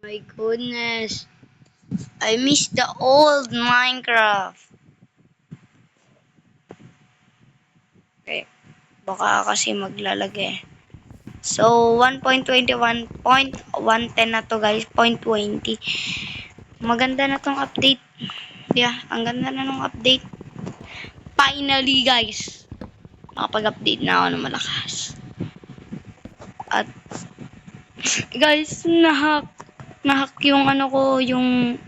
My goodness. I miss the old Minecraft. Okay. Baka kasi maglalagay. So, 1.21.110 na to guys. 0.20. Maganda na tong update. Yeah, ang ganda na nung update. Finally guys. Nakapag-update na ako ng malakas. At, guys, nahack yung ano ko, yung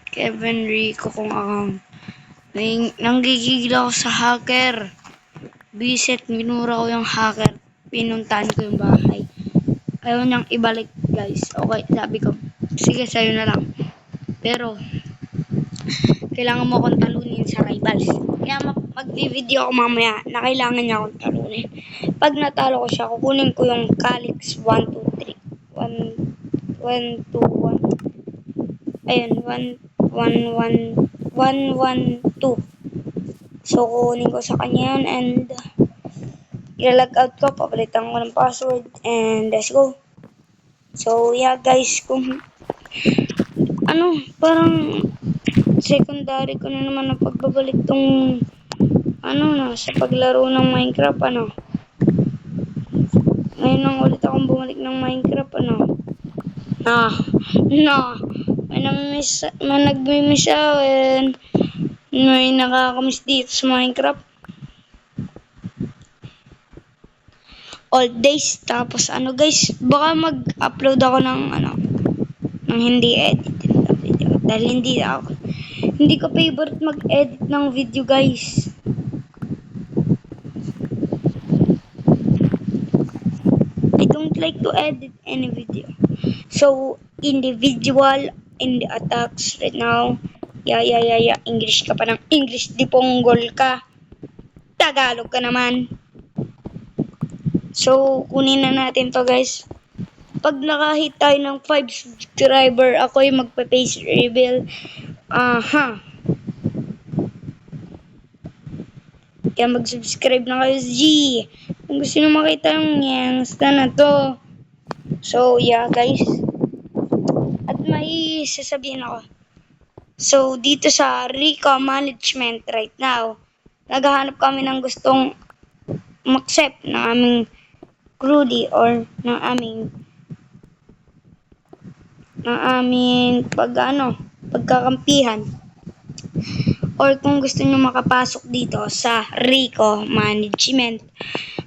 Kevin Rico kong account. Nanggigigil ako sa hacker. Bisit, minura ko yung hacker. Pinuntahan ko yung bahay. Ayaw niyang ibalik, guys. Okay, sabi ko, sige, sa'yo na lang. Pero, kailangan mo akong talunin sa rivals. Kaya mag-video ako mamaya na kailangan niya akong talunin. Pag natalo ko siya, kukunin ko yung Calyx 1, 2, 3. 1, 2, 1. Ayun, 1, 2. So, kukunin ko sa kanya yun and i-log out ko, papalitan ko ng password and let's go. So, yeah guys, kung parang secondary ko na naman na pagbabalik tong sa paglaro ng Minecraft, Ngayon lang ulit akong bumalik ng Minecraft, may nagmimiss ako and may nakakamiss dito sa Minecraft. Old days. Tapos guys, baka mag-upload ako ng hindi edited na video. Dahil hindi ko favorite mag-edit ng video guys. I don't like to edit any video. So, individual in the attacks right now. Yeah. English ka pa ng English, di ponggol ka. Tagalog ka naman. So, kunin na natin to guys. Pag nakahit tayo ng 5 subscriber, ako yung magpa-face reveal. Kaya mag-subscribe na kayo G. Kung gusto nyo makita yung yangsta na to. So, yeah guys. At may sasabihin ako. So, dito sa Rico Management right now, naghahanap kami ng gustong mag-accept ng aming cruddy or ng aming pagkakampihan. Or kung gusto nyo makapasok dito sa Rico Management,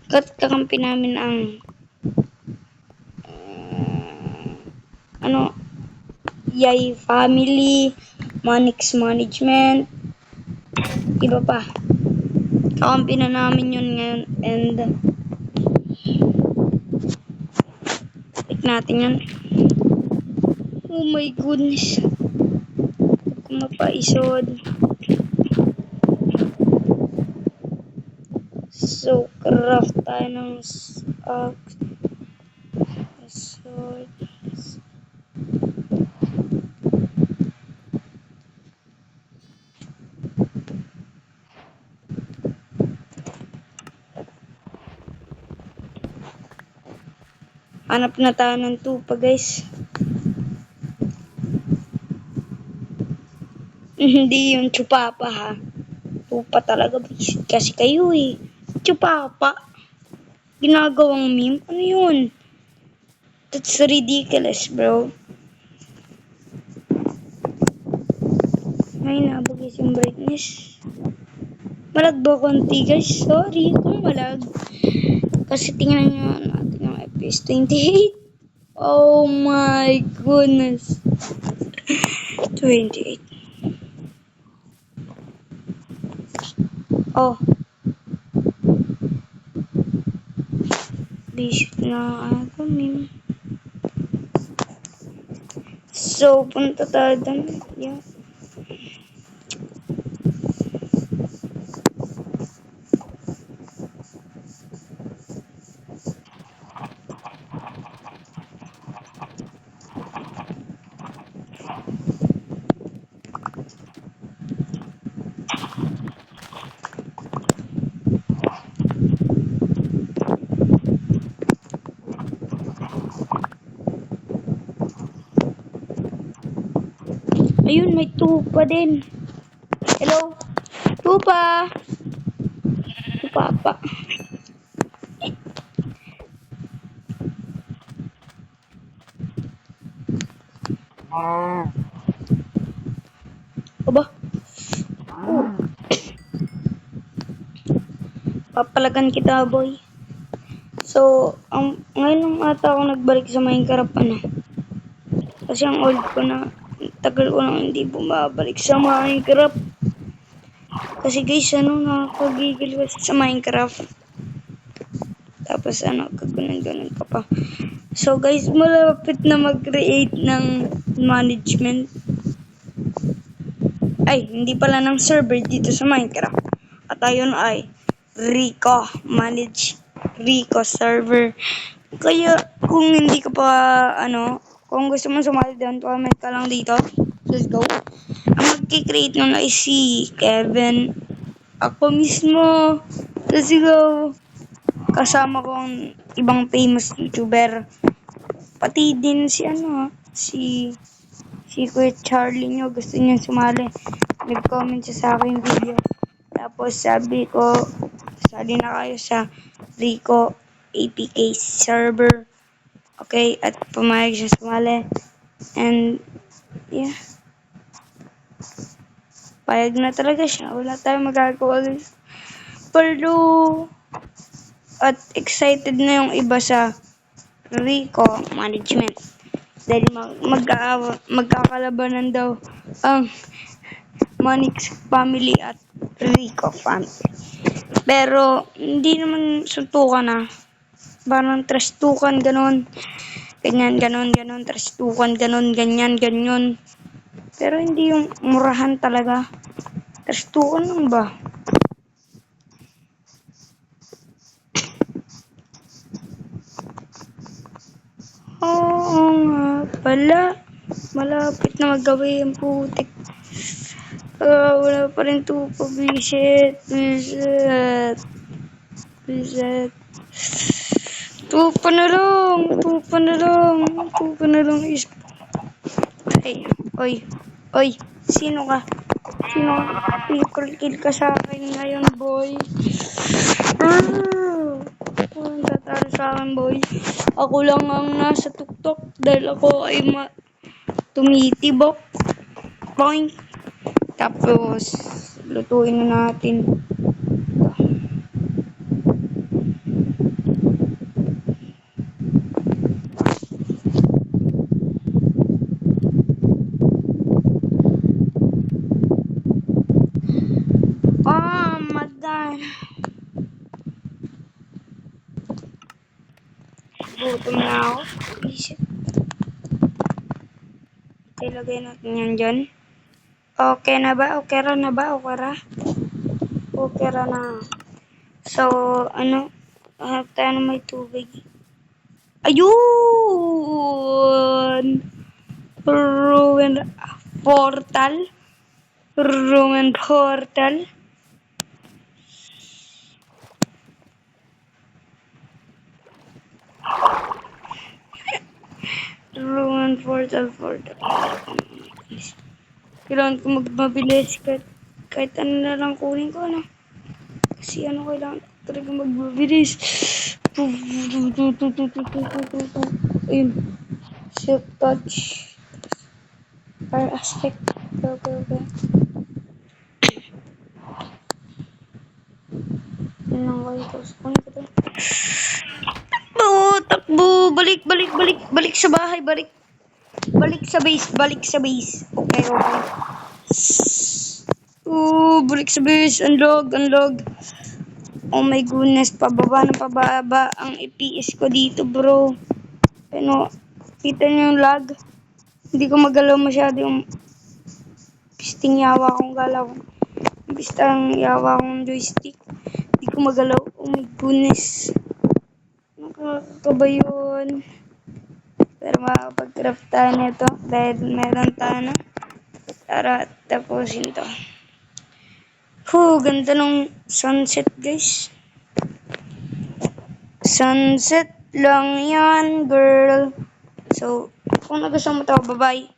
kakampi namin ang Yay Family, Manix Management, iba pa. Kakampi na namin yun ngayon and click natin yun. Oh my goodness. Kung mapaisod. So, craft tayo ng sword. Hanap na tayo ng tupa guys. Hindi yung tsupapa ha. Tupa talaga kasi kayo eh. Tsupapa. Ginagawang meme. Ano yun? That's ridiculous bro. Ay, nabagis yung brightness. Malag ba konti guys? Sorry kung malag. Kasi tingnan nyo natin yung FPS 28. Oh my goodness. 28. Oh. Visit na ako meme. So, punta tayo doon. Yeah. Ayun, may tupa din. Hello? Tupa! Tupa pa. Aba, papalagan kita, boy. So, ngayon lang ata ako nagbalik sa Minecraft, ano. Kasi ang old ko na, tagal ko nang hindi bumabalik sa Minecraft. Kasi guys, nakakagigil kasi sa Minecraft. Tapos kaganon-ganon ka pa. So guys, malapit na mag-create ng management. Ay, hindi pala ng server dito sa Minecraft. At ayun ay Rico server. Kaya kung hindi ka pa kung gusto mo sumali doon, comment ka lang dito. Let's go. Ang magki-create nun ay si Kevin. Ako mismo. Let's go. Kasama ko ang ibang famous YouTuber. Pati din si Kuya Charlie nyo, gusto niya sumali. Nag-comment siya sa aking video. Tapos sabi ko, sali na kayo sa Rico APK server. Okay, at pumayag siya sumali. And, yeah. Payag na talaga siya. Wala tayong magagawa. Pero, at excited na yung iba sa Rico management. Dahil magkakalabanan daw ang Manix family at Rico family. Pero, hindi naman suntukan na. Parang trastukan, ganon. Ganyan, ganon, trastukan, ganon, ganyan. Pero hindi yung murahan talaga. Trastukan lang ba? Oo nga pala. Malapit na magawi ang putik. Wala pa rin tupo. Bisit. Tupa na lang is. Ay, oy, sino ka? People kill ka sa akin ngayon, boy. Ang tatalo sa akin, boy. Ako lang ang nasa tuktok dahil ako ay tumitibok. Boing. Tapos, lutuin na natin. Oh my God. Gutom na ako. Isip. Ilagay natin yan dyan. Okay na ba? Okay ra na? Okay ra na. So, hanap tayo na may tubig. Ayun! Ruined portal. Ruined portal. Ruined portal. Kailangan ko magmabilis kahit ano na lang kunin ko, ano. Kasi kailangan ko talaga magmabilis. Ayun. Silk touch. Fire aspect. Okay. Yan lang kayo. Tapos kunin ko to. Takbo! Balik sa bahay. Balik sa base. Okay. Balik sa base. Unlog. Oh my goodness, pababa ang FPS ko dito, bro. Pero, kita niyo yung lag? Hindi ko magalaw masyado yung pisting yawa kong galaw. Pistang yawa kong joystick. Hindi ko magalaw. Oh my goodness. Nakakaba yun. Pero makapag-craft tayo nito dahil meron tayo na. Tara, tapusin to. Ganda ng sunset, guys. Sunset lang yan, girl. So, kung nagustuhan mo to, bye-bye.